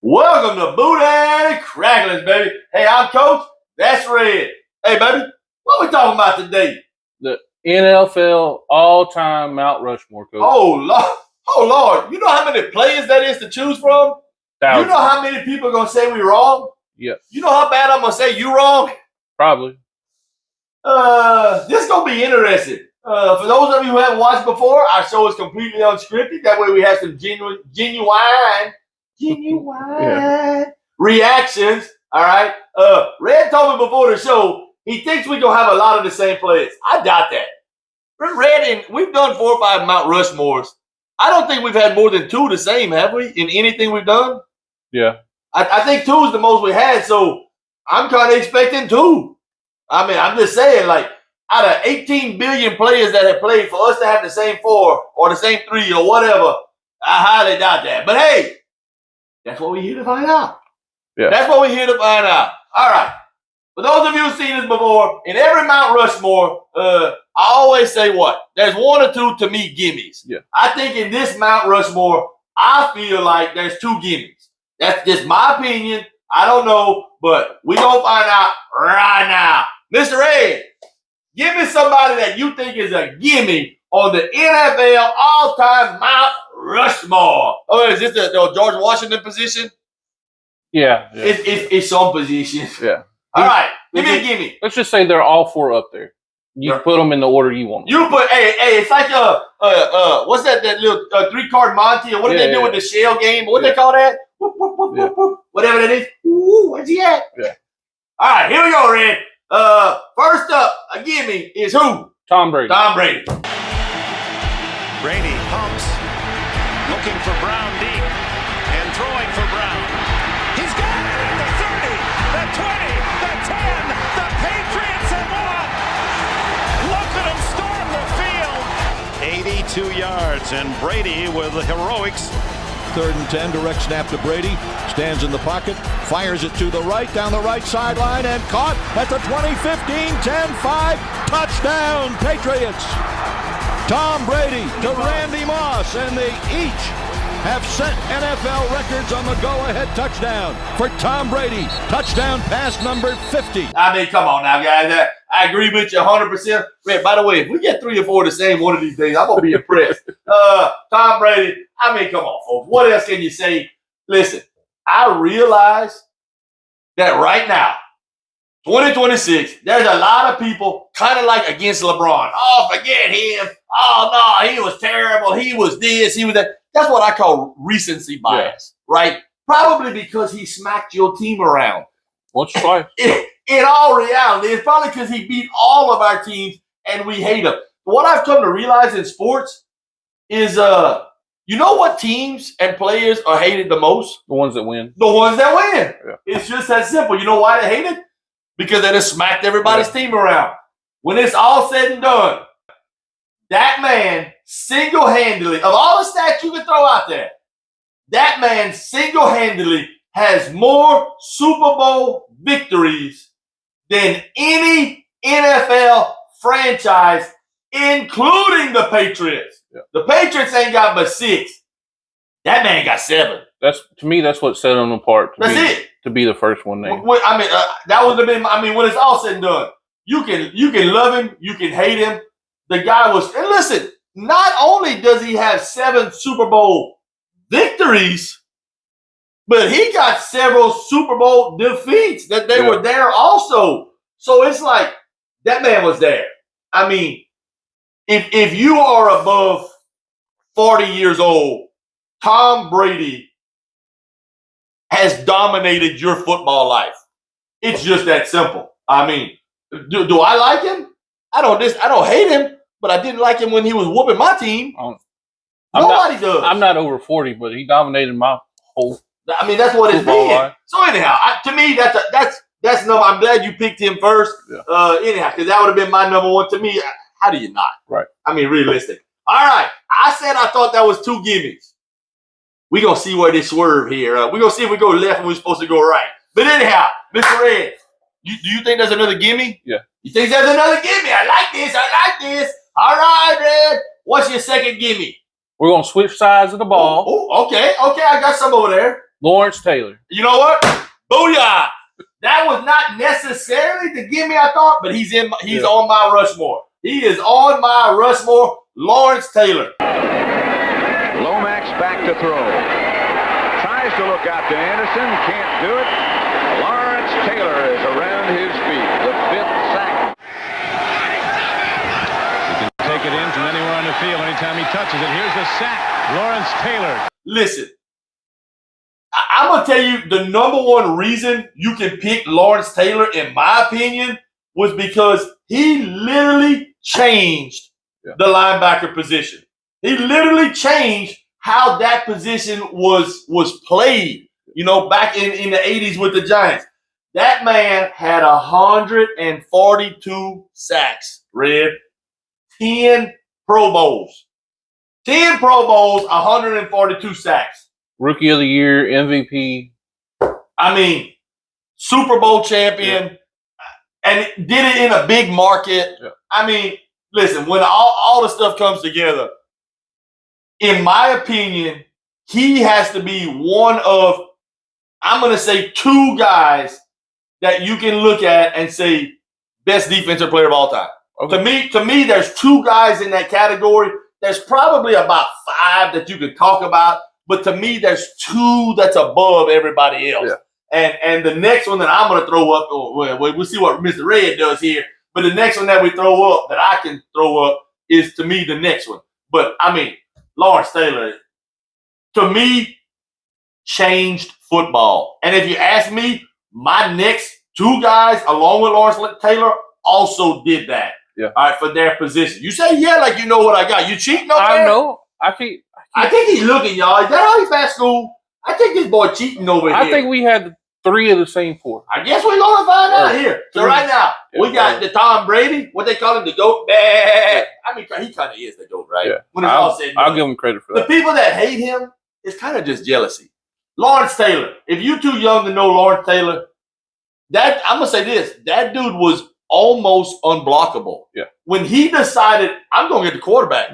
Welcome to Boot and Cracklins, baby. Hey, I'm Coach. That's Red. Hey, baby, what we talking about today? The NFL all-time Mount Rushmore, Coach. Oh, Lord. You know how many players that is to choose from? Thousands. You know how many people are going to say we wrong? Yeah. You know how bad I'm going to say you wrong? Probably. This is going to be interesting. For those of you who haven't watched before, our show is completely unscripted. That way we have some genuine reactions. All right. Red told me before the show he thinks we're going to have a lot of the same players. I doubt that. Red, we've done 4 or 5 Mount Rushmores. I don't think we've had more than 2 the same, have we, in anything we've done? Yeah. I think 2 is the most we had, so I'm kind of expecting 2. I mean, I'm just saying, like, out of 18 billion players that have played, for us to have the same 4 or the same 3 or whatever, I highly doubt that. But hey, that's what we're here to find out. Yeah. That's what we're here to find out. All right. For those of you who've seen this before, in every Mount Rushmore, I always say what? There's 1 or 2 to me gimmies. Yeah. I think in this Mount Rushmore, I feel like there's 2 gimmies. That's just my opinion. I don't know, but we're going to find out right now. Mr. Ed, give me somebody that you think is a gimme on the NFL all-time Mount Rushmore. Oh, is this the George Washington position? Yeah. It's some position. Yeah. All right, give me a gimme. Let's just say they're all 4 up there. You put them in the order you want them. You put, hey, it's like what's that little 3-card Monty, or what did they do with the shell game? What do they call that? Whatever that is. Ooh, where's he at? Yeah. All right, here we go, Red. First up, a gimme is who? Tom Brady. Tom Brady. Brady pumps, looking for Brown deep, and throwing for Brown. He's got it at the 30, the 20, the 10. The Patriots have won. Look at them storm the field. 82 yards, and Brady with the heroics. 3rd and 10, direct snap to Brady. Stands in the pocket, fires it to the right, down the right sideline, and caught at the 20-15, 10-5. Touchdown, Patriots. Tom Brady to Randy Moss, and they each have set NFL records on the go-ahead touchdown for Tom Brady. Touchdown pass number 50. I mean, come on now, guys. I agree with you 100%. Red, by the way, if we get 3 or 4 the same one of these days, I'm going to be impressed. Tom Brady, I mean, come on, folks. What else can you say? Listen, I realize that right now, 2026, there's a lot of people kind of like against LeBron. Oh, forget him. Oh, no, he was terrible. He was this, he was that. That's what I call recency bias, right? Probably because he smacked your team around. Once or twice. In all reality, it's probably because he beat all of our teams and we hate him. What I've come to realize in sports is, you know what teams and players are hated the most? The ones that win. The ones that win. Yeah. It's just that simple. You know why they hate it? Because they just smacked everybody's team around. When it's all said and done, that man single-handedly, of all the stats you can throw out there, that man single-handedly has more Super Bowl victories than any NFL franchise, including the Patriots. Yeah. The Patriots ain't got but 6. That man got 7. To me, that's what set them apart. That's it. To be the first one named. I mean, that would have been. I mean, when it's all said and done, you can love him, you can hate him. The guy was. And listen, not only does he have 7 Super Bowl victories, but he got several Super Bowl defeats that they were there also. So it's like that man was there. I mean, if you are above 40 years old, Tom Brady has dominated your football life. It's just that simple. I mean, do I like him? I don't hate him, but I didn't like him when he was whooping my team. Nobody does. I'm not over 40, but he dominated my whole. I mean, that's what it's been. So anyhow, to me, that's number. I'm glad you picked him first. Yeah. Anyhow, because that would have been my number 1. To me, how do you not? Right. I mean, realistic. All right. I said I thought that was 2 gimmies. We're going to see where they swerve here. We're going to see if we go left and we're supposed to go right. But anyhow, Mr. Red, do you think there's another gimme? Yeah. You think there's another gimme? I like this. All right, Red. What's your second gimme? We're going to switch sides of the ball. Oh, okay. I got some over there. Lawrence Taylor. You know what? Booyah! That was not necessarily the gimme I thought, but he's on my Rushmore. He is on my Rushmore. Lawrence Taylor. Lomax back to throw. Tries to look out to Anderson. Can't do it. Lawrence Taylor is around his feet. The 5th sack. He can take it in from anywhere on the field anytime he touches it. Here's the sack. Lawrence Taylor. Listen, I'm going to tell you the number one reason you can pick Lawrence Taylor, in my opinion, was because he literally changed the linebacker position. He literally changed how that position was played, back in the 80s with the Giants. That man had 142 sacks, Red. 10 Pro Bowls. 10 Pro Bowls, 142 sacks. Rookie of the Year, MVP. I mean, Super Bowl champion, and did it in a big market. Yeah. I mean, listen, when all the stuff comes together, in my opinion, he has to be one of, I'm going to say, 2 guys that you can look at and say, best defensive player of all time. Okay. To me, there's 2 guys in that category. There's probably about 5 that you could talk about, but to me, there's 2 that's above everybody else. Yeah. And the next one that I'm going to throw up, we'll see what Mr. Red does here, but the next one that we throw up, that I can throw up, is, to me, the next one. But, I mean, Lawrence Taylor, to me, changed football. And if you ask me, my next 2 guys, along with Lawrence Taylor, also did that. Yeah. All right, for their position. You say, like you know what I got. You cheating over there? I know. I think he's looking, y'all. Is that how he's at school? I think this boy cheating over here. I think we had 3 of the same 4. I guess we're going to find out here. So right now, we got the Tom Brady, what they call him, the GOAT. I mean, he kind of is the GOAT, right? Yeah. When it's all said and done. I'll give him credit for that. The people that hate him, it's kind of just jealousy. Lawrence Taylor. If you're too young to know Lawrence Taylor, I'm going to say this. That dude was almost unblockable. Yeah. When he decided, I'm going to get the quarterback,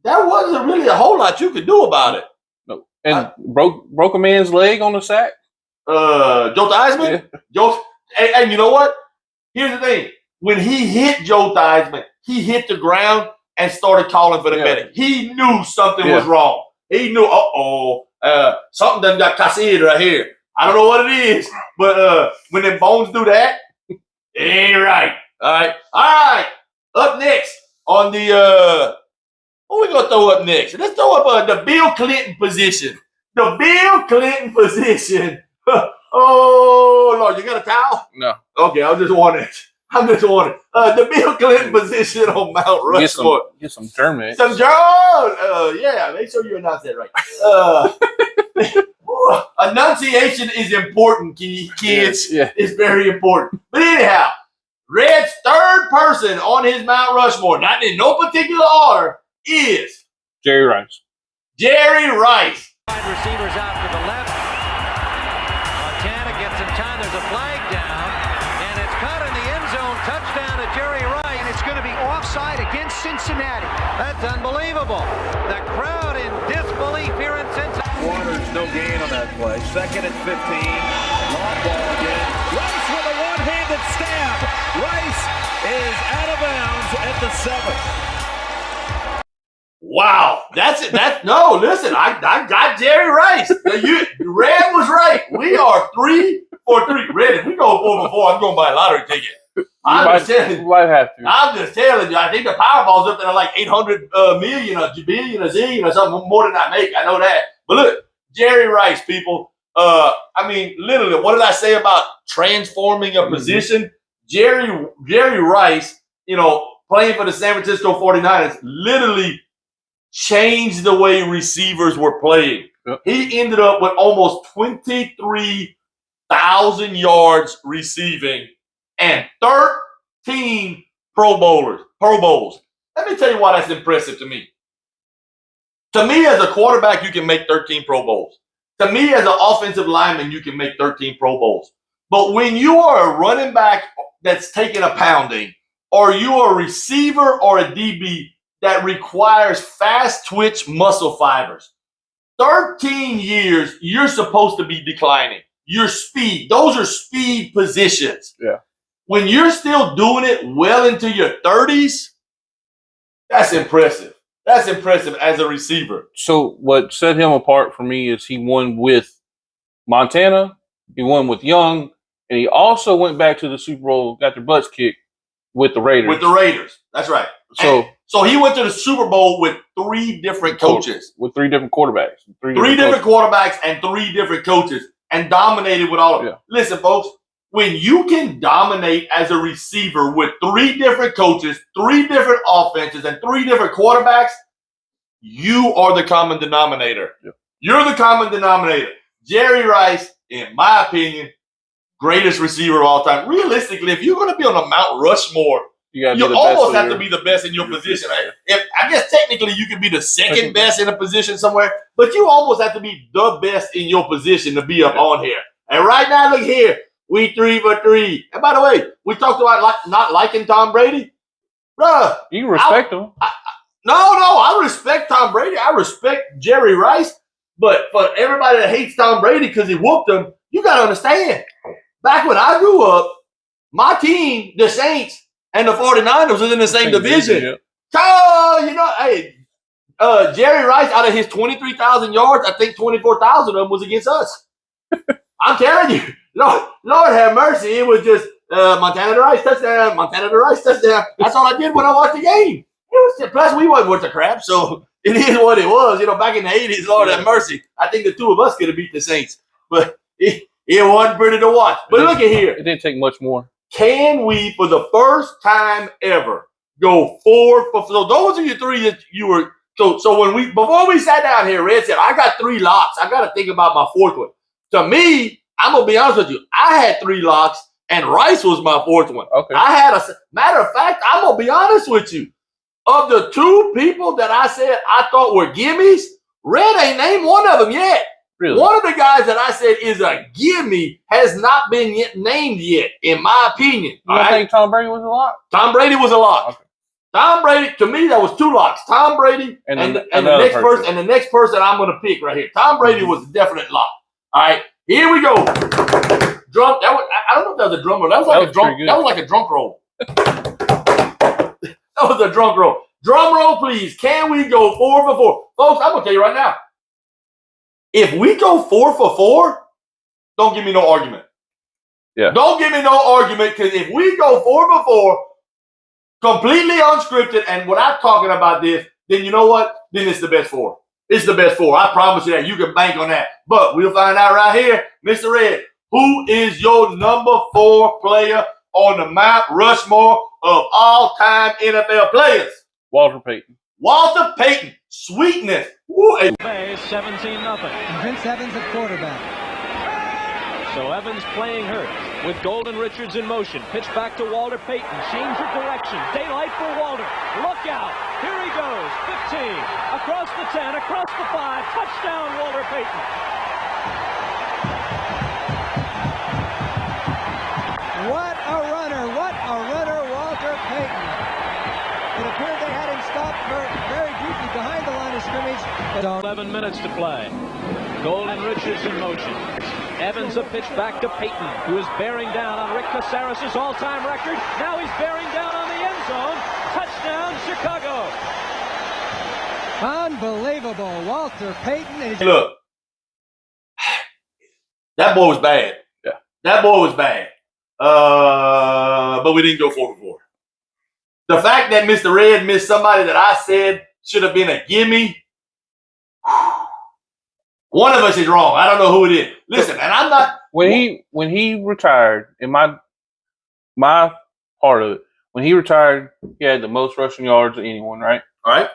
there wasn't really a whole lot you could do about it. No. And broke a man's leg on the sack. Joe Theismann? Yeah. And you know what? Here's the thing. When he hit Joe Theismann, he hit the ground and started calling for the medic. He knew something was wrong. He knew, something done got casted right here. I don't know what it is, but when them bones do that, it ain't right. All right. Up next on the what we gonna throw up next? Let's throw up the Bill Clinton position. The Bill Clinton position. Oh Lord, you got a towel? No. Okay, I'm just wondering. The Bill Clinton position on Mount Rushmore. Get some German. Some German. Yeah, make sure you announce that right. Enunciation is important, kids. Yeah. It's very important. But anyhow, Red's 3rd person on his Mount Rushmore, not in no particular order, is Jerry Rice. Jerry Rice. Wide receivers out to the left. Montana gets in time. There's a flag down, and it's caught in the end zone. Touchdown to Jerry Rice. And it's going to be offside against Cincinnati. That's unbelievable. The crowd in disbelief here in Cincinnati. Waters, no gain on that play. 2nd and 15. Long ball again. Rice with a one-handed stab. Rice is out of bounds at the 7th. Wow, that's it. No, listen, I got Jerry Rice. Red was right. We are 3 for 3. Red, if we go 4 for 4, I'm going to buy a lottery ticket. I'm just telling you. I think the Powerball's up there like 800 million, a billion, a zillion, or something more than I make. I know that. But look, Jerry Rice, people. I mean, literally, what did I say about transforming a position? Jerry Rice, playing for the San Francisco 49ers, literally changed the way receivers were playing. Yep. He ended up with almost 23,000 yards receiving and 13 Pro Bowls. Let me tell you why that's impressive to me. To me, as a quarterback, you can make 13 Pro Bowls. To me, as an offensive lineman, you can make 13 Pro Bowls. But when you are a running back that's taking a pounding, or you are a receiver or a DB that requires fast twitch muscle fibers, 13 years, you're supposed to be declining. Your speed, those are speed positions. Yeah. When you're still doing it well into your 30s, that's impressive. That's impressive as a receiver. So what set him apart for me is he won with Montana, he won with Young, and he also went back to the Super Bowl, got their butts kicked with the Raiders. With the Raiders. That's right. So he went to the Super Bowl with 3 different coaches. With 3 different quarterbacks. Three different quarterbacks and 3 different coaches, and dominated with all of them. Yeah. Listen, folks, when you can dominate as a receiver with 3 different coaches, 3 different offenses, and 3 different quarterbacks, you are the common denominator. Yeah. You're the common denominator. Jerry Rice, in my opinion, greatest receiver of all time. Realistically, if you're going to be on a Mount Rushmore, you almost have to be the best in your position. I guess technically you could be the second best in a position somewhere, but you almost have to be the best in your position to be up on here. And right now, look here, we 3 for 3. And by the way, we talked about not liking Tom Brady. Bruh. You respect him. No, I respect Tom Brady. I respect Jerry Rice. But for everybody that hates Tom Brady because he whooped them, you got to understand, back when I grew up, my team, the Saints, and the 49ers was in the same division. Yeah. So, hey, Jerry Rice, out of his 23,000 yards, I think 24,000 of them was against us. I'm telling you, Lord have mercy. It was just Montana to Rice touchdown, Montana to Rice touchdown. That's all I did when I watched the game. Plus, we wasn't worth the crap, so it is what it was. Back in the 80s, Lord have mercy. I think the 2 of us could have beat the Saints. But it wasn't pretty to watch. But look at here. It didn't take much more. Can we, for the first time ever, go 4 for 4? So those are your 3 that you were. So before we sat down here, Red said, I got 3 locks. I got to think about my 4th one. To me, I'm going to be honest with you. I had 3 locks, and Rice was my 4th one. Okay. Matter of fact, I'm going to be honest with you. Of the 2 people that I said I thought were gimmies, Red ain't named one of them yet. Really? One of the guys that I said is a gimme has not been named yet, in my opinion. You don't think Tom Brady was a lock? Tom Brady was a lock. Okay. Tom Brady, to me, that was 2 locks. Tom Brady and the next person I'm going to pick right here. Tom Brady was a definite lock. All right, here we go. Drum. I don't know if that was a drum roll. That was like a drum. That was like a drunk roll. That was a drunk roll. Drum roll, please. Can we go 4 for 4? Folks, I'm going to tell you right now. If we go 4 for 4, don't give me no argument. Yeah. Don't give me no argument, because if we go 4 for 4, completely unscripted, and without talking about this, then you know what? Then it's the best 4. It's the best 4. I promise you that. You can bank on that. But we'll find out right here. Mr. Red, who is your number 4 player on the Mount Rushmore of all-time NFL players? Walter Payton. Walter Payton. Sweetness. Ooh, 17-0. Prince Evans at quarterback. So Evans playing hurt with Golden Richards in motion. Pitch back to Walter Payton. Change of direction. Daylight for Walter. Look out. Here he goes. 15. Across the 10. Across the 5. Touchdown, Walter Payton. What a runner. What a runner, Walter Payton. It appeared they had him stopped very deeply behind the line of scrimmage. 11 minutes to play. Golden Richards in motion. Evans a pitch back to Payton, who is bearing down on Rick Casares' all-time record. Now he's bearing down on the end zone. Touchdown, Chicago. Unbelievable. Walter Payton. Look, that boy was bad. Yeah. That boy was bad. But we didn't go 4 for 4. The fact that Mr. Red missed somebody that I said should have been a gimme, one of us is wrong. I don't know who it is. Listen, and I'm not. When he retired, in my part of it, when he retired, he had the most rushing yards of anyone, right? All right.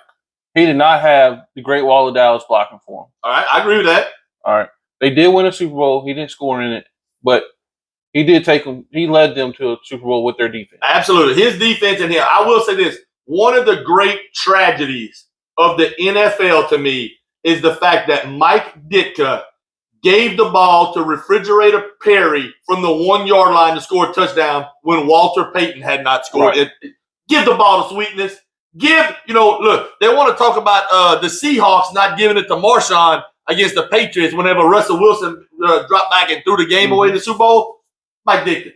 He did not have the Great Wall of Dallas blocking for him. All right. I agree with that. All right. They did win a Super Bowl. He didn't score in it, but he did take them. He led them to a Super Bowl with their defense. Absolutely. His defense in here. I will say this. One of the great tragedies of the NFL to me is the fact that Mike Ditka gave the ball to Refrigerator Perry from the 1-yard line to score a touchdown when Walter Payton had not scored. Right. Give the ball to Sweetness. Look, they want to talk about the Seahawks not giving it to Marshawn against the Patriots whenever Russell Wilson dropped back and threw the game away in the Super Bowl. Mike Dickey,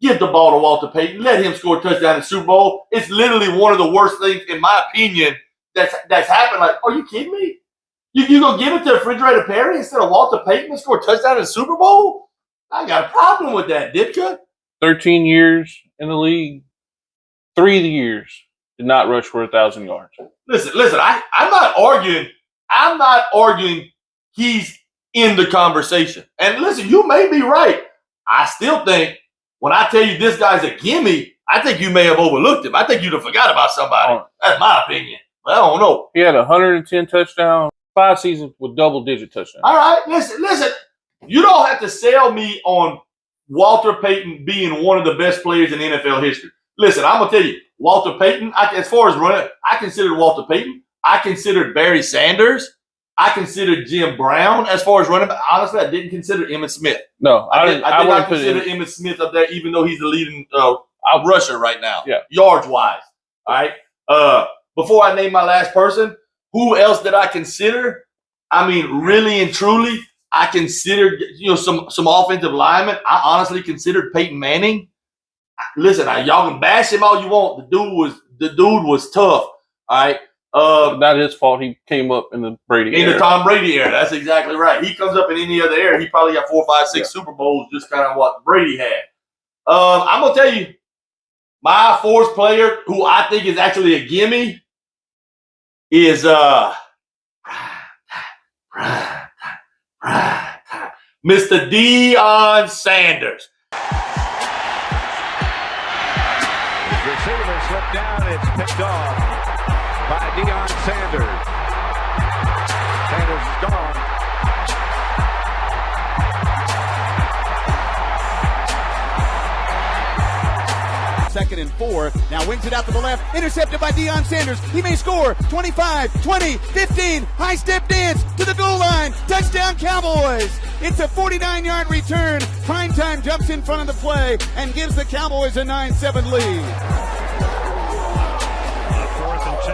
give the ball to Walter Payton. Let him score a touchdown in the Super Bowl. It's literally one of the worst things, in my opinion, that's happened. Like, are you kidding me? You gonna give it to Refrigerator Perry instead of Walter Payton to score a touchdown in the Super Bowl? I got a problem with that, Ditka. 13 years in the league, 3 of the years did not rush for 1,000 yards. Listen. I'm not arguing. I'm not arguing he's in the conversation. And listen, you may be right. I still think when I tell you this guy's a gimme, I think you may have overlooked him. I think you'd have forgot about somebody. That's my opinion. But I don't know. He had 110 touchdowns, 5 seasons with double-digit touchdowns. All right, listen. You don't have to sell me on Walter Payton being one of the best players in NFL history. Listen, I'm going to tell you, Walter Payton, as far as running, I considered Walter Payton. I considered Barry Sanders. I considered Jim Brown as far as running back. Honestly, I didn't consider Emmitt Smith. No, I did not consider Emmitt Smith up there, even though he's the leading rusher right now, yards-wise. All right? Before I name my last person, who else did I consider? I mean, really and truly, I considered some offensive linemen. I honestly considered Peyton Manning. Listen, y'all can bash him all you want. The dude was tough. All right. Not his fault. He came up in the Brady era. The Tom Brady era. That's exactly right. He comes up in any other era, he probably got 4, 5, 6 Super Bowls, just kind of what Brady had. I'm gonna tell you, my fourth player, who I think is actually a gimme, is Mr. Deion Sanders. His receiver slipped down. It's picked off by Deion Sanders. Sanders is gone. Second and 4. Now wings it out to the left. Intercepted by Deion Sanders. He may score. 25, 20, 15. High step dance to the goal line. Touchdown Cowboys. It's a 49-yard return. Primetime jumps in front of the play and gives the Cowboys a 9-7 lead. 4th and 10.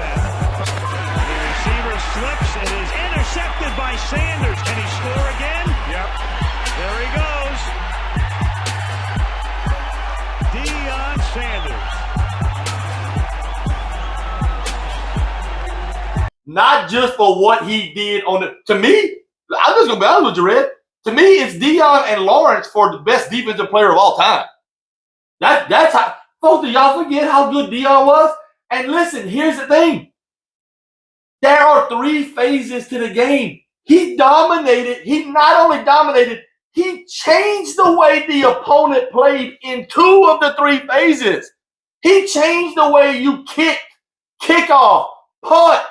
The receiver slips. It is intercepted by Sanders. Can he score again? Yep. There he goes. Deion Sanders. Not just for what he did to me, I'm just going to be honest with you, Red. To me, it's Deion and Lawrence for the best defensive player of all time. That's how, folks, do y'all forget how good Deion was? And listen, here's the thing. There are 3 phases to the game. He dominated. He not only dominated, he changed the way the opponent played in 2 of the 3 phases. He changed the way you kicked, kickoff, punt,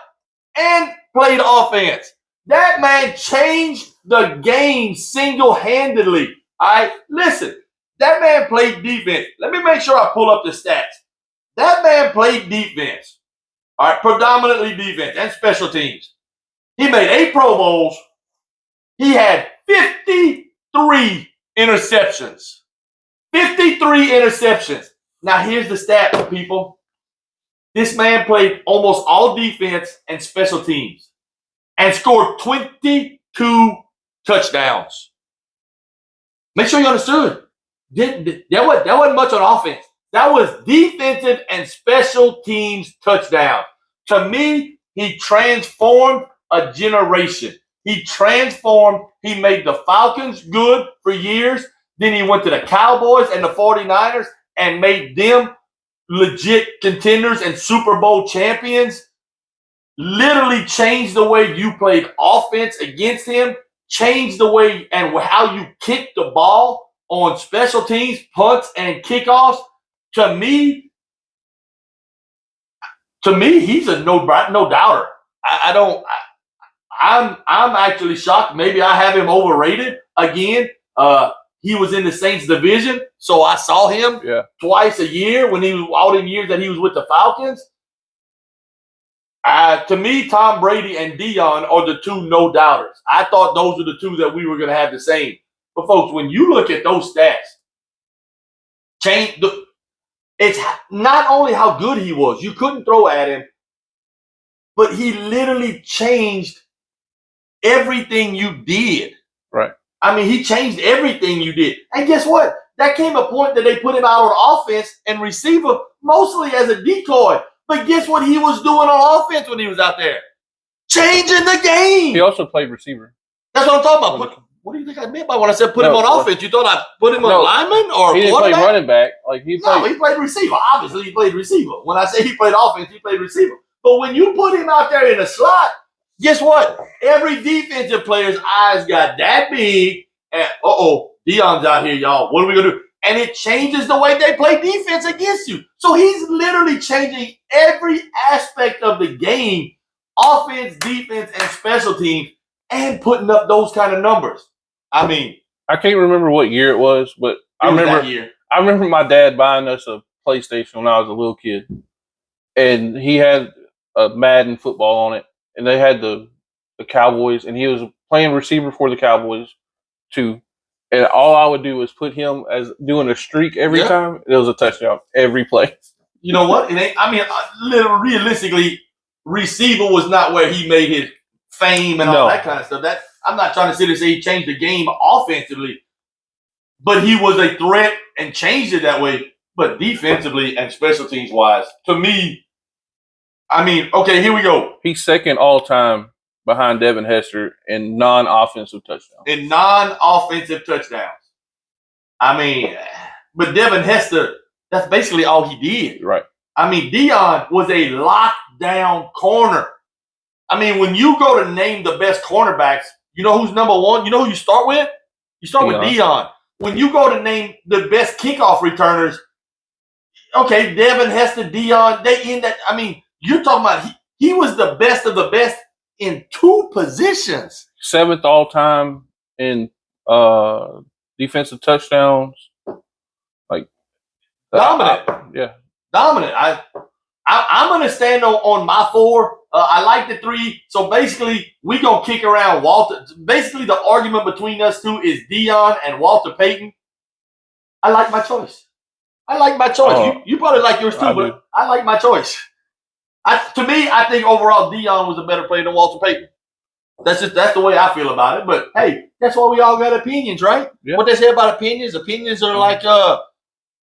and played offense. That man changed the game single-handedly. All right? Listen, that man played defense. Let me make sure I pull up the stats. That man played defense. All right, predominantly defense and special teams. He made 8 Pro Bowls. He had 53 interceptions. 53 interceptions. Now, here's the stat, people. This man played almost all defense and special teams and scored 22 touchdowns. Make sure you understood. That wasn't much on offense. That was defensive and special teams touchdown. To me, he transformed a generation. He transformed. He made the Falcons good for years. Then he went to the Cowboys and the 49ers and made them legit contenders and Super Bowl champions. Literally changed the way you played offense against him. Changed the way and how you kick the ball on special teams, punts, and kickoffs. To me, he's a no doubter. I'm actually shocked. Maybe I have him overrated again. He was in the Saints division, so I saw him twice a year when he was all the years that he was with the Falcons. To me, Tom Brady and Deion are the 2 no doubters. I thought those were the 2 that we were going to have the same. But folks, when you look at those stats, it's not only how good he was, you couldn't throw at him, but he literally changed everything you did. Right. I mean, he changed everything you did. And guess what? That came a point that they put him out on offense and receiver mostly as a decoy. But guess what he was doing on offense when he was out there? Changing the game. He also played receiver. That's what I'm talking about. What do you think I meant by when I said put him on offense? You thought I put him on lineman or he didn't play running back. Like he played receiver. Obviously, he played receiver. When I say he played offense, he played receiver. But when you put him out there in the slot, guess what? Every defensive player's eyes got that big. And Deion's out here, y'all. What are we gonna do? And it changes the way they play defense against you. So he's literally changing every aspect of the game, offense, defense, and special teams, and putting up those kind of numbers. I mean, I can't remember what year it was, but I remember my dad buying us a PlayStation when I was a little kid, and he had a Madden football on it, and they had the Cowboys, and he was playing receiver for the Cowboys too. And all I would do was put him as doing a streak every time. It was a touchdown every play. You know what? Realistically, receiver was not where he made his fame and all that kind of stuff. I'm not trying to sit and say he changed the game offensively, but he was a threat and changed it that way. But defensively and special teams wise, to me, I mean, okay, here we go. He's second all time behind Devin Hester in non-offensive touchdowns. I mean, but Devin Hester, that's basically all he did. Right. I mean, Deion was a lockdown corner. I mean, when you go to name the best cornerbacks, you know who's number one? You know who you start with? You start with Deion. When you go to name the best kickoff returners, okay, Devin Hester, Deion, they in that. I mean, you're talking about he was the best of the best in two positions. 7th all time in defensive touchdowns. Like dominant. Dominant. I'm gonna stand on my 4. I like the 3. So basically, we gonna kick around Walter. Basically, the argument between us two is Deion and Walter Payton. I like my choice. You probably like yours too, but I like my choice. To me, I think overall Deion was a better player than Walter Payton. That's the way I feel about it. But hey, that's why we all got opinions, right? Yeah. What they say about opinions? Opinions are like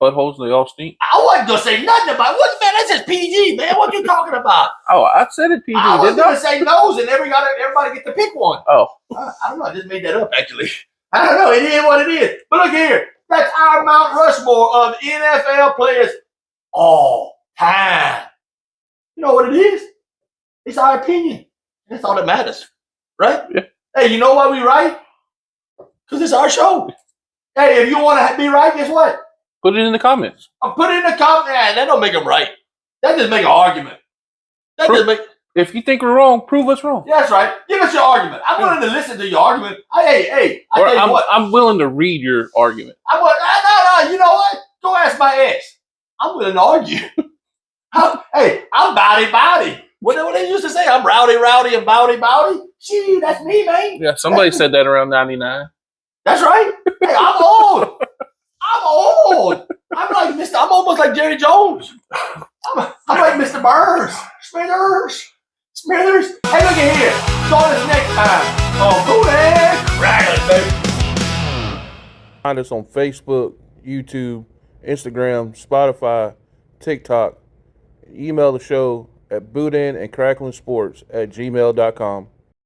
buttholes, they all stink. I wasn't gonna say nothing about what, man. That's just PG, man. What you talking about? Oh, I said it PG. I was gonna say nose, and everybody get to pick one. Oh, I don't know. I just made that up, actually. I don't know. It is what it is. But look here. That's our Mount Rushmore of NFL players all time. You know what it is? It's our opinion. That's all that matters, right? Yeah. Hey, you know why we right? Because it's our show. Hey, if you want to be right, guess what? Put it in the comments. Put it in the comments. Man, that don't make them right. That just make an argument. If you think we're wrong, prove us wrong. That's right. Give us your argument. I'm willing to listen to your argument. Hey, I tell you what. I'm willing to read your argument. No. You know what? Go ask my ex. I'm willing to argue. I'm bowdy. What they used to say? I'm rowdy, and bowdy. Gee, that's me, man. Yeah, somebody said that around 99. That's right. Hey, I'm old. I'm almost like Jerry Jones. I'm like Mr. Burns. Smithers. Hey, look at here. Join us next time on Booty Crackling, baby. Find us on Facebook, YouTube, Instagram, Spotify, TikTok. Email the show at bootandcracklingsports@gmail.com.